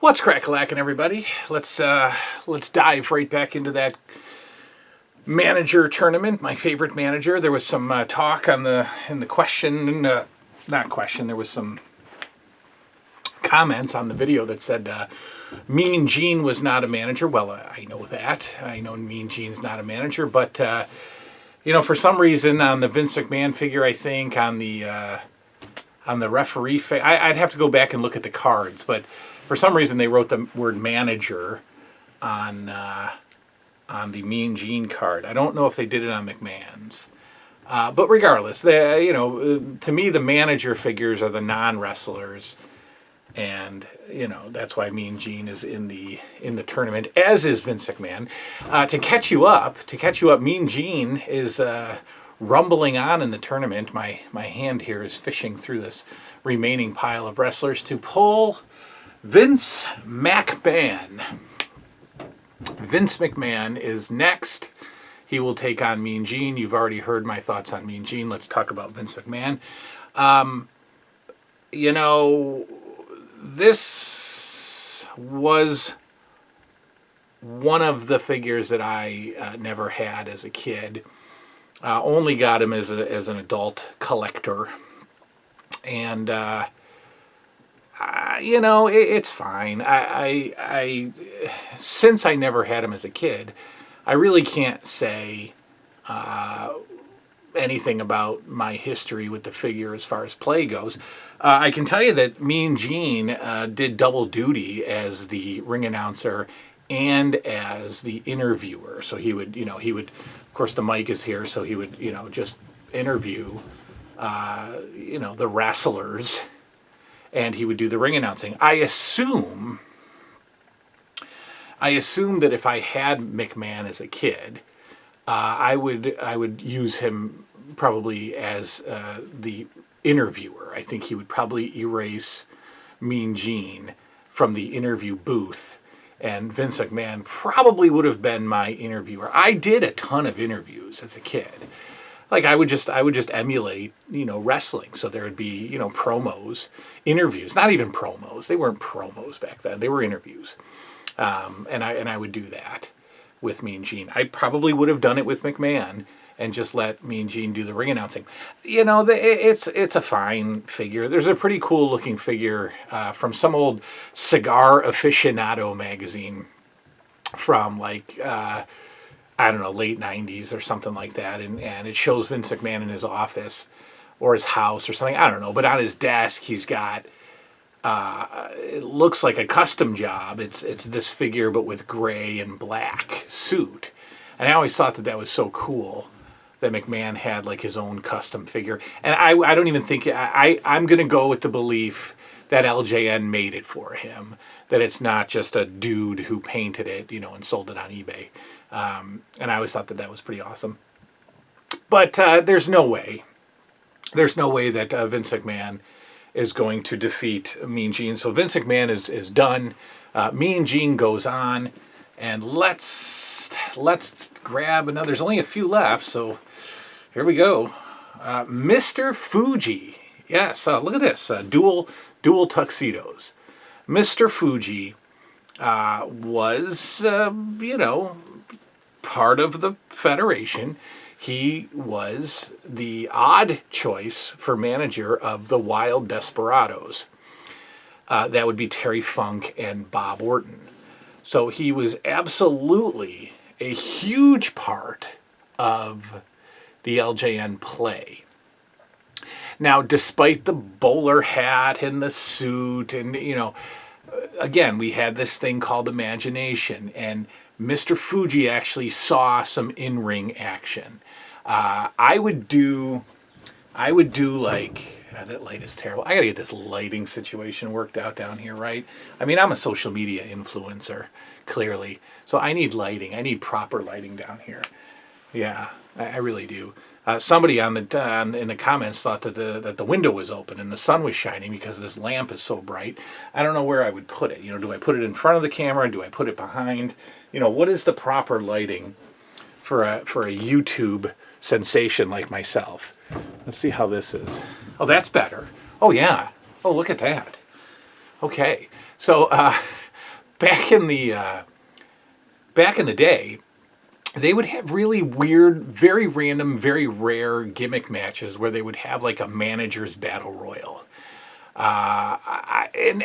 What's crack-a-lackin', everybody? Let's dive right back into that manager tournament. My favorite manager. There was some talk in the question, not question. There was some comments on the video that said Mean Gene was not a manager. Well, I know that. I know Mean Gene's not a manager, but for some reason on the Vince McMahon figure, I think on the referee figure, I'd have to go back and look at the cards, but for some reason they wrote the word manager on the Mean Gene card. I don't know if they did it on McMahon's. But regardless, to me the manager figures are the non-wrestlers, and that's why Mean Gene is in the tournament, as is Vince McMahon. To catch you up, Mean Gene is rumbling on in the tournament. My hand here is fishing through this remaining pile of wrestlers to pull Vince McMahon. Vince McMahon is next. He will take on Mean Gene. You've already heard my thoughts on Mean Gene. Let's talk about Vince McMahon. This was one of the figures that I never had as a kid. Only got him as an adult collector. And it's fine. I since I never had him as a kid, I really can't say anything about my history with the figure as far as play goes. I can tell you that Mean Gene did double duty as the ring announcer and as the interviewer. So he would, of course the mic is here, so he would, just interview, the wrestlers, and he would do the ring announcing. I assume that if I had McMahon as a kid, I would use him probably as the interviewer. I think he would probably erase Mean Gene from the interview booth, and Vince McMahon probably would have been my interviewer. I did a ton of interviews as a kid. Like I would just emulate, wrestling. So there would be, promos, interviews, not even promos. They weren't promos back then. They were interviews. And I would do that with Mean Gene. I probably would have done it with McMahon and just let Mean Gene do the ring announcing. It's a fine figure. There's a pretty cool looking figure from some old cigar aficionado magazine from I don't know, late 90s or something like that. And it shows Vince McMahon in his office or his house or something. I don't know. But on his desk, he's got, it looks like a custom job. It's this figure, but with gray and black suit. And I always thought that was so cool that McMahon had like his own custom figure. And I don't even think, I'm going to go with the belief that LJN made it for him. That it's not just a dude who painted it, and sold it on eBay. And I always thought that was pretty awesome. But there's no way that Vince McMahon is going to defeat Mean Gene. So Vince McMahon is done. Mean Gene goes on. And let's grab another. There's only a few left, so here we go. Mr. Fuji. Yes, look at this. Dual tuxedos. Mr. Fuji was, part of the Federation. He was the odd choice for manager of the Wild Desperados. That would be Terry Funk and Bob Orton. So he was absolutely a huge part of the LJN play. Now, despite the bowler hat and the suit and, again, we had this thing called imagination, and Mr. Fuji actually saw some in-ring action. I would do like, that light is terrible. I gotta get this lighting situation worked out down here, right? I mean, I'm a social media influencer, clearly. So I need lighting. I need proper lighting down here. Yeah, I really do. Somebody in the comments thought that the window was open and the sun was shining because this lamp is so bright. I don't know where I would put it. Do I put it in front of the camera? Do I put it behind? What is the proper lighting for a YouTube sensation like myself? Let's see how this is. Oh, that's better. Oh, yeah. Oh, look at that. Okay. So back in the day, they would have really weird, very random, very rare gimmick matches where they would have like a manager's battle royal. And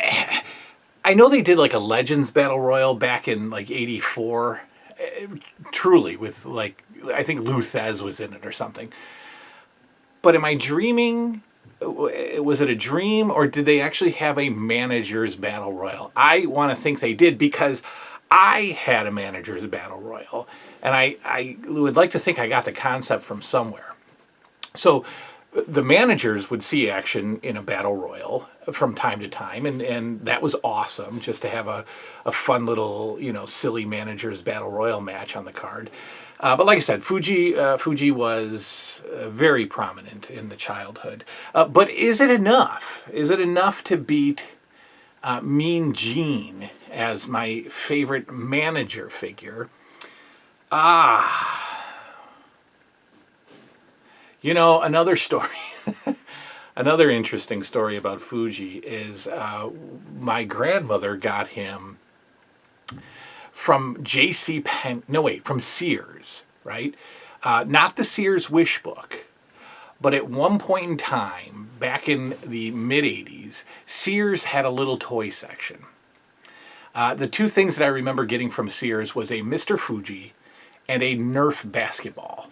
I know they did like a Legends battle royal back in like '84, truly, with like, I think Lou Thez was in it or something. But am I dreaming? Was it a dream, or did they actually have a manager's battle royal? I want to think they did, because I had a manager's battle royal, and I would like to think I got the concept from somewhere. So the managers would see action in a battle royal from time to time, and that was awesome, just to have a fun little, silly managers battle royal match on the card. But like I said, Fuji was very prominent in the childhood. But is it enough? Is it enough to beat Mean Gene as my favorite manager figure? Another story, another interesting story about Fuji is my grandmother got him from from Sears, right? Not the Sears Wish Book, but at one point in time, back in the mid-'80s, Sears had a little toy section. The two things that I remember getting from Sears was a Mr. Fuji and a Nerf basketball.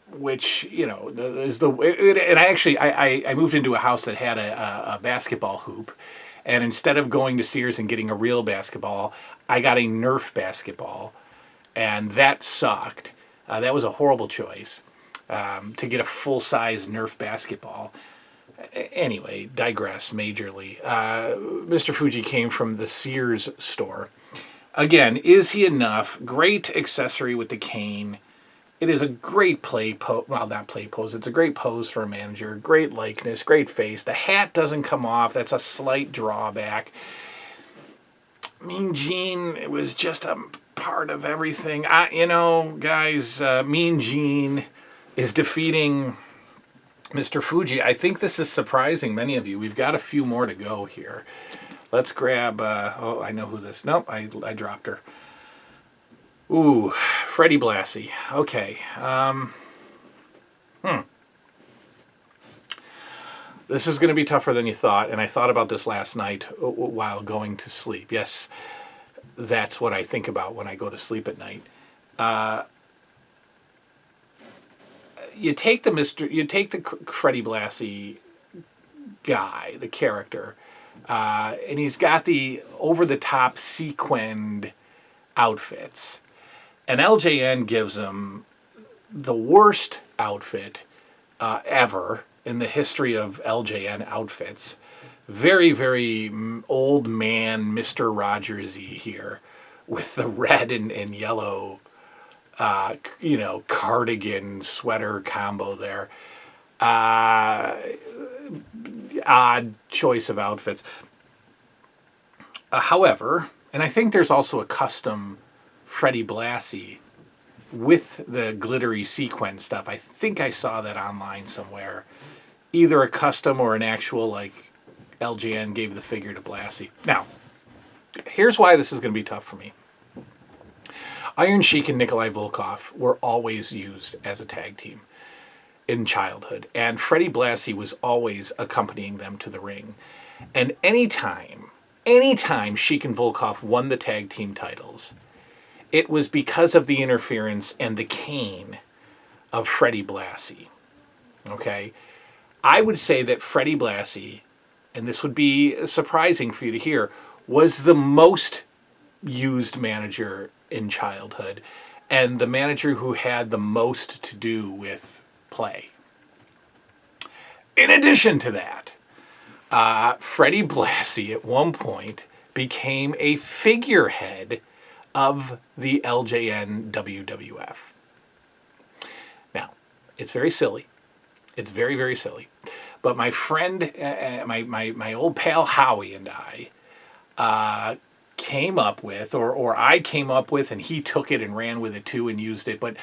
Which, is and I moved into a house that had a basketball hoop, and instead of going to Sears and getting a real basketball, I got a Nerf basketball, and that sucked. That was a horrible choice, to get a full-size Nerf basketball. Anyway, digress majorly. Mr. Fuji came from the Sears store. Again, is he enough? Great accessory with the cane. It is a great not play pose. It's a great pose for a manager. Great likeness, great face. The hat doesn't come off. That's a slight drawback. Mean Gene, it was just a part of everything. Guys, Mean Gene is defeating Mr. Fuji. I think this is surprising many of you. We've got a few more to go here. Let's grab, I know who this, nope, I dropped her. Ooh, Freddie Blassie. Okay. This is going to be tougher than you thought, and I thought about this last night while going to sleep. Yes, that's what I think about when I go to sleep at night. You take the Freddie Blassie guy, the character, and he's got the over-the-top sequined outfits. And LJN gives him the worst outfit ever in the history of LJN outfits. Very, very old man Mr. Rogers-y here with the red and yellow, cardigan sweater combo there. Odd choice of outfits. However, and I think there's also a custom Freddie Blassie with the glittery sequin stuff. I think I saw that online somewhere. Either a custom or an actual, like, LJN gave the figure to Blassie. Now, here's why this is going to be tough for me. Iron Sheik and Nikolai Volkov were always used as a tag team in childhood, and Freddie Blassie was always accompanying them to the ring. And anytime Sheik and Volkov won the tag team titles, it was because of the interference and the cane of Freddie Blassie. Okay? I would say that Freddie Blassie, and this would be surprising for you to hear, was the most used manager in childhood, and the manager who had the most to do with play. In addition to that, Freddie Blassie at one point became a figurehead of the LJN WWF. Now, it's very silly. It's very, very silly. But my friend, my old pal Howie and I came up with, or I came up with, and he took it and ran with it too and used it. But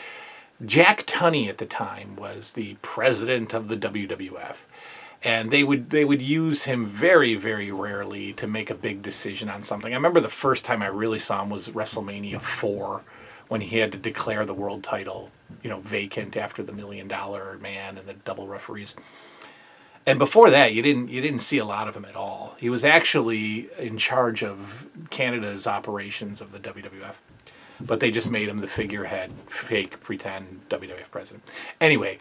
Jack Tunney at the time was the president of the WWF. And they would use him very, very rarely to make a big decision on something. I remember the first time I really saw him was WrestleMania 4, when he had to declare the world title, vacant after the $1 Million Man and the double referees. And before that, you didn't see a lot of him at all. He was actually in charge of Canada's operations of the WWF, but they just made him the figurehead, fake, pretend WWF president. Anyway,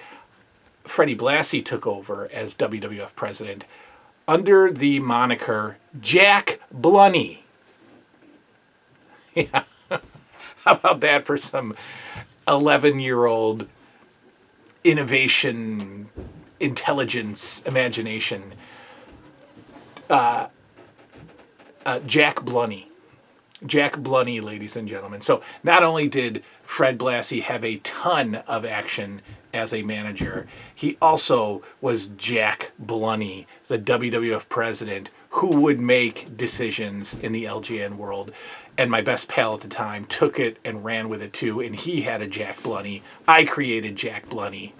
Freddie Blassie took over as WWF president under the moniker Jack Blunny. Yeah, how about that for some 11-year-old innovation, intelligence, imagination? Jack Blunny. Jack Blunny, ladies and gentlemen. So not only did Fred Blassie have a ton of action as a manager, he also was Jack Blunny, the WWF president, who would make decisions in the LJN world. And my best pal at the time took it and ran with it too, and he had a Jack Blunny. I created Jack Blunny.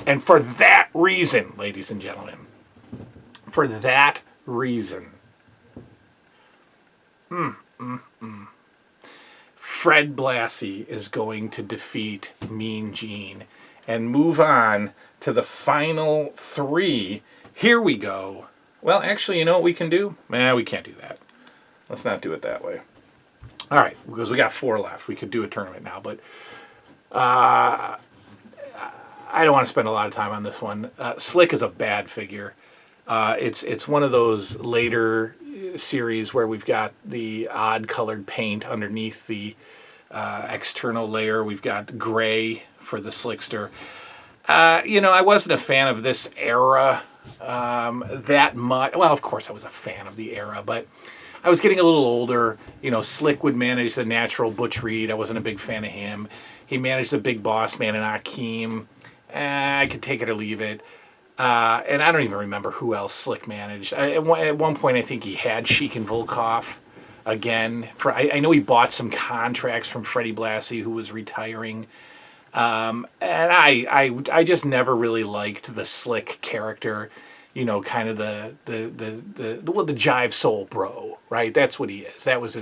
And for that reason, ladies and gentlemen, for that reason, Fred Blassie is going to defeat Mean Gene and move on to the final 3. Here we go. Well, actually, you know what we can do? We can't do that. Let's not do it that way. All right, because we got 4 left. We could do a tournament now, but I don't want to spend a lot of time on this one. Slick is a bad figure. It's one of those later series where we've got the odd colored paint underneath the external layer. We've got gray for the Slickster. I wasn't a fan of this era that much. Well, of course I was a fan of the era, but I was getting a little older. Slick would manage the natural Butch Reed. I wasn't a big fan of him. He managed the Big Boss Man and Akeem. I could take it or leave it. And I don't even remember who else Slick managed. At one point, I think he had Sheik and Volkov again. I know he bought some contracts from Freddie Blassie, who was retiring. And I just never really liked the Slick character. Kind of the jive soul bro, right? That's what he is. That was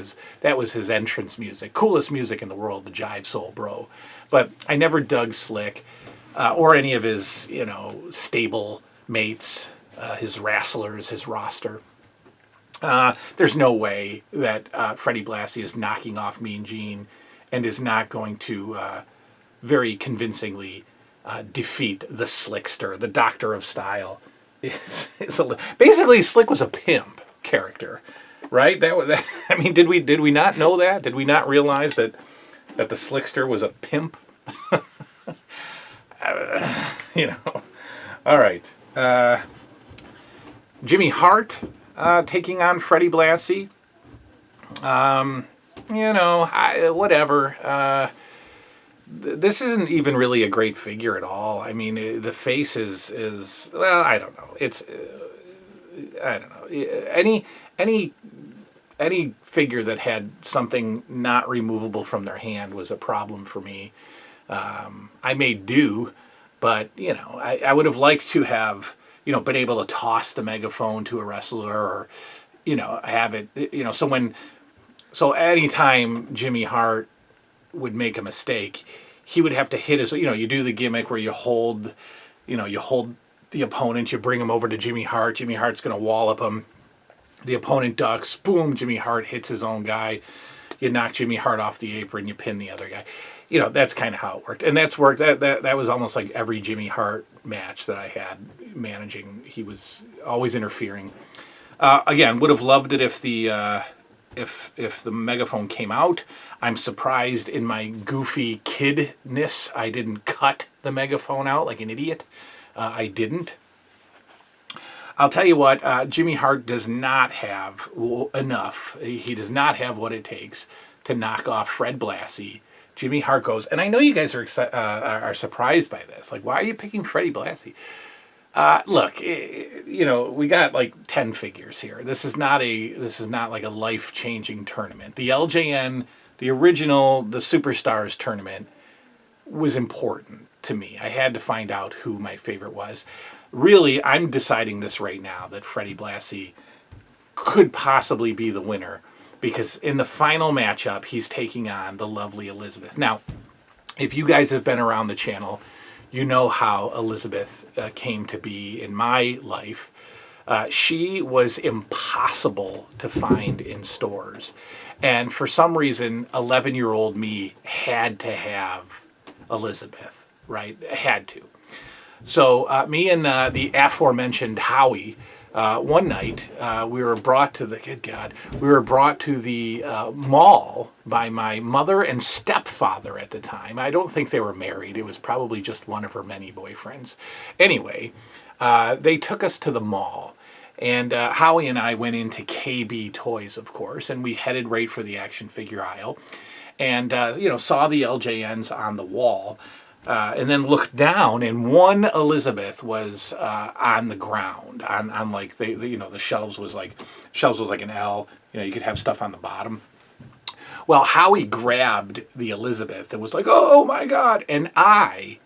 his entrance music. Coolest music in the world, the jive soul bro. But I never dug Slick. Or any of his, stable mates, his wrestlers, his roster. There's no way that Freddie Blassie is knocking off Mean Gene and is not going to very convincingly defeat the Slickster, the Doctor of Style. Basically, Slick was a pimp character, right? Did we not know that? Did we not realize that the Slickster was a pimp? All right. Jimmy Hart taking on Freddie Blassie. Whatever. This isn't even really a great figure at all. I mean, the face is well, I don't know. I don't know. Any figure that had something not removable from their hand was a problem for me. I made do, but I would have liked to have been able to toss the megaphone to a wrestler, or have it so anytime Jimmy Hart would make a mistake, he would have to hit his you do the gimmick where you hold the opponent, you bring him over to Jimmy Hart's going to wallop him, the opponent ducks, boom, Jimmy Hart hits his own guy, you knock Jimmy Hart off the apron, you pin the other guy. That's kind of how it worked. And that's worked. That was almost like every Jimmy Hart match that I had managing. He was always interfering. Again, would have loved it if the megaphone came out. I'm surprised in my goofy kidness I didn't cut the megaphone out like an idiot. I didn't. I'll tell you what, Jimmy Hart does not have enough. He does not have what it takes to knock off Fred Blassie. Jimmy Hart goes, and I know you guys are surprised by this. Like, why are you picking Freddie Blassie? Look, we got like 10 figures here. This is not like a life-changing tournament. The LJN, the original, the Superstars tournament was important to me. I had to find out who my favorite was. really, I'm deciding this right now that Freddie Blassie could possibly be the winner, because in the final matchup, he's taking on the lovely Elizabeth. Now, if you guys have been around the channel, you know how Elizabeth came to be in my life. She was impossible to find in stores. And for some reason, 11-year-old me had to have Elizabeth, right? Had to. So me and the aforementioned Howie, one night we were brought to the mall by my mother and stepfather at the time. I don't think they were married. It was probably just one of her many boyfriends. Anyway, they took us to the mall. And Howie and I went into KB Toys, of course, and we headed right for the action figure aisle. And, saw the LJNs on the wall. And then looked down, and one Elizabeth was on the ground, on like the shelves was like an L. You could have stuff on the bottom. Well, Howie grabbed the Elizabeth and was like, "Oh my God!" And I,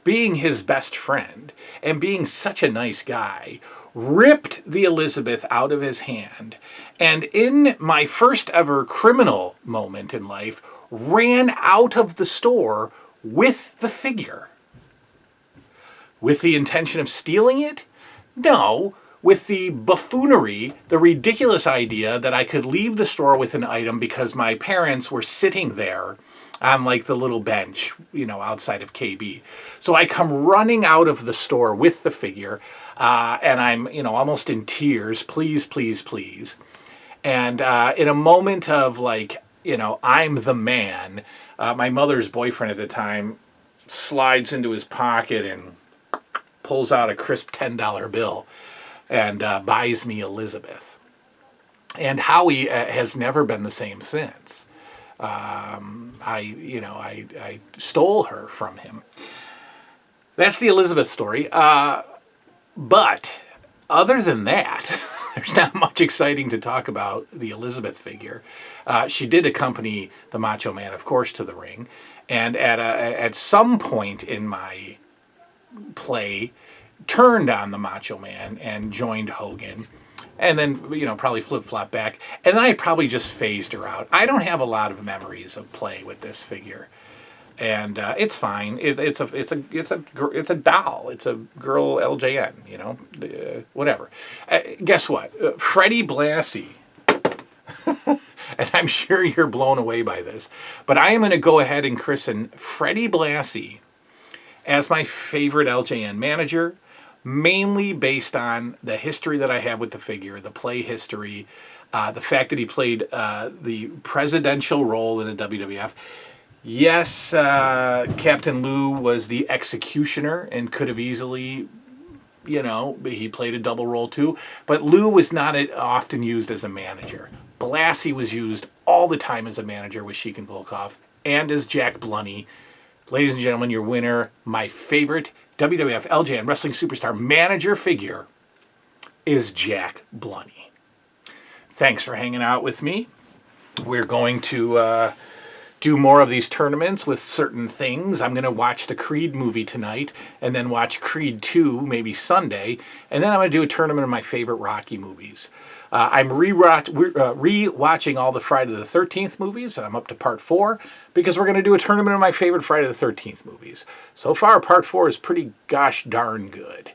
being his best friend and being such a nice guy, ripped the Elizabeth out of his hand, and in my first ever criminal moment in life, ran out of the store with the figure. With the intention of stealing it? No, with the buffoonery, the ridiculous idea that I could leave the store with an item because my parents were sitting there on like the little bench, outside of KB. So I come running out of the store with the figure, and I'm, almost in tears, please, please, please. And in a moment of like, I'm the man, my mother's boyfriend at the time slides into his pocket and pulls out a crisp $10 bill and buys me Elizabeth. And Howie has never been the same since. I stole her from him. That's the Elizabeth story. But other than that, there's not much exciting to talk about the Elizabeth figure. She did accompany the Macho Man, of course, to the ring. And at some point in my play, turned on the Macho Man and joined Hogan. And then, probably flip-flop back. And then I probably just phased her out. I don't have a lot of memories of play with this figure. And it's fine. It's a doll. It's a girl LJN, whatever. Guess what? Freddie Blassie. And I'm sure you're blown away by this. But I am going to go ahead and christen Freddie Blassie as my favorite LJN manager, mainly based on the history that I have with the figure, the play history, the fact that he played the presidential role in the WWF. Yes, Captain Lou was the executioner and could have easily, he played a double role too. But Lou was not often used as a manager. Blassie was used all the time as a manager with Sheik and Volkov and as Jack Blunny. Ladies and gentlemen, your winner, my favorite WWF LJN Wrestling Superstar manager figure, is Jack Blunny. Thanks for hanging out with me. We're going to do more of these tournaments with certain things. I'm going to watch the Creed movie tonight and then watch Creed 2 maybe Sunday. And then I'm going to do a tournament of my favorite Rocky movies. I'm re-watching all the Friday the 13th movies, and I'm up to part 4 because we're going to do a tournament of my favorite Friday the 13th movies. So far, part 4 is pretty gosh darn good.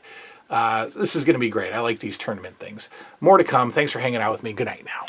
This is going to be great. I like these tournament things. More to come. Thanks for hanging out with me. Good night now.